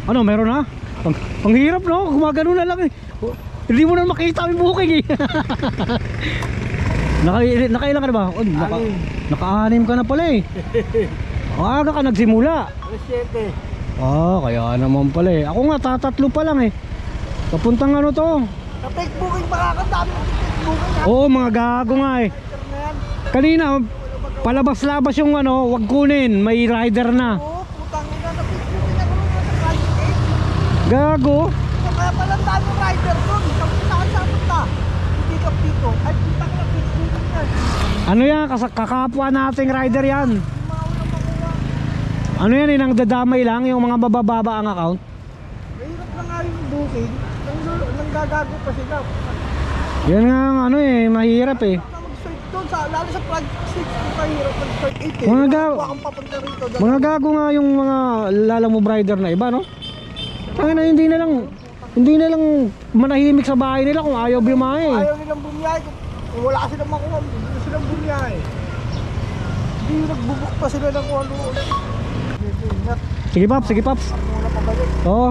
Ano, meron na? Ang hirap no, gumagano na lang eh. Hindi mo na makita yung booking eh. Nakailan ka na ba? Oh, naka-anim ka na pala eh. Aga ka nagsimula. 7. Kaya naman pala eh. Ako nga, tatatlo pa lang eh. Papuntang ano to? Sa fake booking makakandami ng fake booking ha. Oo, mga gago nga eh. Kanina, palabas-labas yung ano, wag kunin, may rider na. Oo, putang ina na fake booking ako ng private 8. Gago. So kaya pala ang daming rider doon. Kung saan sa punta, hindi ka dito. Ay, putang ina fake booking yan. Ano yan, kakapwa nating rider yan. Yung mga ulang makuha. Ano yan, nang dadamay lang yung mga bababa ang account. Mahirap na nga yung booking. Nanggagago pa sila. Yan nga ang ano eh, mahirap eh. Mag-search doon, lalo sa Prague 6, mahirap mag-search 8 eh. Mga gago. Huwag kang papunta rito. Mga gago nga yung mga lalamove rider na iba, no? Tangina, hindi na lang manahimik sa bahay nila kung ayaw bumiyahe. Ayaw nilang bumiyahe. Kung wala silang makuha, hindi na silang bumiyahe. Hindi nagbubuk pa sila ng ano. Ingat. Sige Paps, sige Paps. Muna pabalik. Oo.